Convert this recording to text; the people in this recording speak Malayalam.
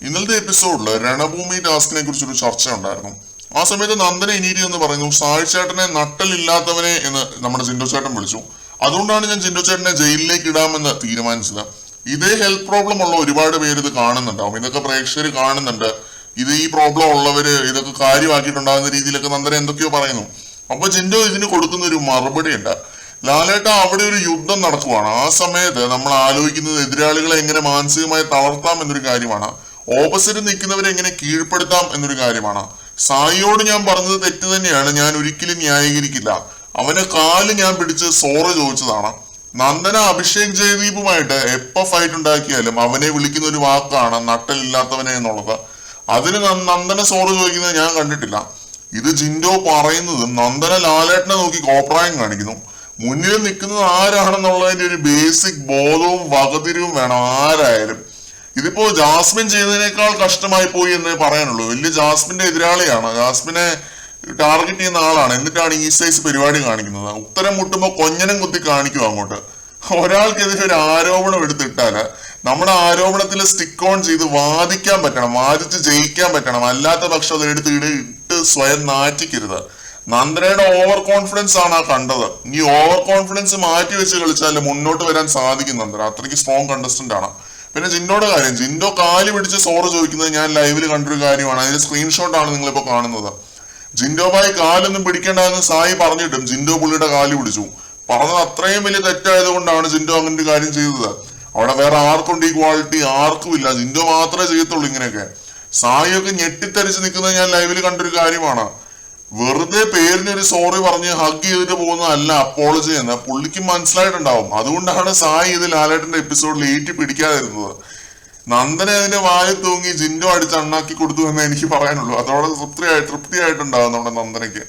ഇന്നലത്തെ എപ്പിസോഡിൽ രണഭൂമി ടാസ്കിനെ കുറിച്ചൊരു ചർച്ച ഉണ്ടായിരുന്നു. ആ സമയത്ത് നന്ദന ഇനീരി എന്ന് പറയുന്നു സായി ചേട്ടനെ നട്ടലില്ലാത്തവനെ എന്ന് നമ്മുടെ ജിൻഡോ ചേട്ടൻ വിളിച്ചു. അതുകൊണ്ടാണ് ഞാൻ ജിൻഡോ ചേട്ടനെ ജയിലിലേക്ക് ഇടാമെന്ന് തീരുമാനിച്ചത്. ഇതേ ഹെൽത്ത് പ്രോബ്ലം ഉള്ള ഒരുപാട് പേര് ഇത് കാണുന്നുണ്ടാവും. ഇതൊക്കെ പ്രേക്ഷകർ കാണുന്നുണ്ട്. ഈ പ്രോബ്ലം ഉള്ളവര് ഇതൊക്കെ കാര്യമാക്കിയിട്ടുണ്ടാകുന്ന രീതിയിലൊക്കെ നന്ദന എന്തൊക്കെയോ പറയുന്നു. അപ്പൊ ജിൻഡോ ഇതിന് കൊടുക്കുന്ന ഒരു മറുപടി ഉണ്ട്. ലാലേട്ട, അവിടെ ഒരു യുദ്ധം നടക്കുവാണ്. ആ സമയത്ത് നമ്മൾ ആലോചിക്കുന്നത് എതിരാളികളെ എങ്ങനെ മാനസികമായി തളർത്താം എന്നൊരു കാര്യമാണ്. ഓപ്പോസിറ്റ് നിൽക്കുന്നവരെ എങ്ങനെ കീഴ്പ്പെടുത്താം എന്നൊരു കാര്യമാണ്. സായിയോട് ഞാൻ പറഞ്ഞത് തെറ്റ് തന്നെയാണ്. ഞാൻ ഒരിക്കലും ന്യായീകരിക്കില്ല. അവനെ കാല് ഞാൻ പിടിച്ച് സോറ് ചോദിച്ചതാണ്. നന്ദന അഭിഷേക് ജയദീപുമായിട്ട് എപ്പോ ഫൈറ്റ് ഉണ്ടാക്കിയാലും അവനെ വിളിക്കുന്ന ഒരു വാക്കാണ് നട്ടലില്ലാത്തവനെ എന്നുള്ളത്. അതിന് നന്ദന സോറ് ചോദിക്കുന്നത് ഞാൻ കണ്ടിട്ടില്ല. ഇത് ജിൻഡോ പറയുന്നത് നന്ദന ലാലേട്ടനെ നോക്കി കോപ്രായം കാണിക്കുന്നു. മുന്നിൽ നിൽക്കുന്നത് ആരാണെന്നുള്ളതിന്റെ ഒരു ബേസിക് ബോധവും വകതിരിവും വേണം ആരായാലും. ഇതിപ്പോ ജാസ്മിൻ ചെയ്തതിനേക്കാൾ കഷ്ടമായി പോയി എന്നേ പറയാനുള്ളൂ. വലിയ ജാസ്മിന്റെ എതിരാളിയാണ്, ജാസ്മിനെ ടാർഗറ്റ് ചെയ്യുന്ന ആളാണ്. എന്നിട്ടാണ് ഈ സൈസ് പരിപാടി കാണിക്കുന്നത്. ഉത്തരം മുട്ടുമ്പോ കൊഞ്ഞനം കുത്തി കാണിക്കും അങ്ങോട്ട്. ഒരാൾക്കെതിരെ ഒരു ആരോപണം എടുത്തിട്ടാല് നമ്മുടെ ആരോപണത്തിൽ സ്റ്റിക്ക് ഓൺ ചെയ്ത് വാദിക്കാൻ പറ്റണം, വാദിച്ച് ജയിക്കാൻ പറ്റണം. അല്ലാത്ത പക്ഷം അത് ഇട്ട് സ്വയം നാറ്റിക്കരുത്. നന്ദനയുടെ ഓവർ കോൺഫിഡൻസ് ആണ് ആ കണ്ടത്. ഈ ഓവർ കോൺഫിഡൻസ് മാറ്റി വെച്ച് കളിച്ചാൽ മുന്നോട്ട് വരാൻ സാധിക്കും. നന്ദന അത്രയ്ക്ക് സ്ട്രോങ് കണ്ടസ്റ്റന്റ് ആണ്. പിന്നെ ജിൻഡോയുടെ കാര്യം, ജിൻഡോ കാല് പിടിച്ച് സോറ് ചോദിക്കുന്നത് ഞാൻ ലൈവില് കണ്ടൊരു കാര്യമാണ്. അതിന്റെ സ്ക്രീൻഷോട്ട് ആണ് നിങ്ങളിപ്പോ കാണുന്നത്. ജിൻഡോ ഭായി കാലൊന്നും പിടിക്കേണ്ടെന്ന് സായി പറഞ്ഞിട്ടും ജിൻഡോ പുള്ളിയുടെ കാല് പിടിച്ചു. പറഞ്ഞത് അത്രയും വലിയ തെറ്റായത് കൊണ്ടാണ് ജിൻഡോ അങ്ങനെ ഒരു കാര്യം ചെയ്തത്. അവിടെ വേറെ ആർക്കുണ്ട് ഈ ക്വാളിറ്റി? ആർക്കുമില്ല. ജിൻഡോ മാത്രമേ ചെയ്യത്തുള്ളൂ ഇങ്ങനെയൊക്കെ. സായിയൊക്കെ ഞെട്ടിത്തരിച്ച് നിൽക്കുന്നത് ഞാൻ ലൈവില് കണ്ടൊരു കാര്യമാണ്. വെറുതെ പേരിനൊരു സോറി പറഞ്ഞ് ഹഗ് ചെയ്തിട്ട് പോകുന്നതല്ല അപ്പോളജി എന്ന് പുള്ളിക്ക് മനസ്സിലായിട്ടുണ്ടാവും. അതുകൊണ്ടാണ് സായി ഇത് ലാലേട്ടന്റെ എപ്പിസോഡിൽ ഏറ്റി പിടിക്കാതിരുന്നത്. നന്ദനെ അതിന്റെ വായിൽ തൂങ്ങി ജിൻഡോ അടിച്ച് അണ്ണാക്കി കൊടുത്തു എന്ന് എനിക്ക് പറയാനുള്ളൂ. അതോടെ തൃപ്തിയായിട്ടുണ്ടാവും നമ്മുടെ നന്ദനയ്ക്ക്.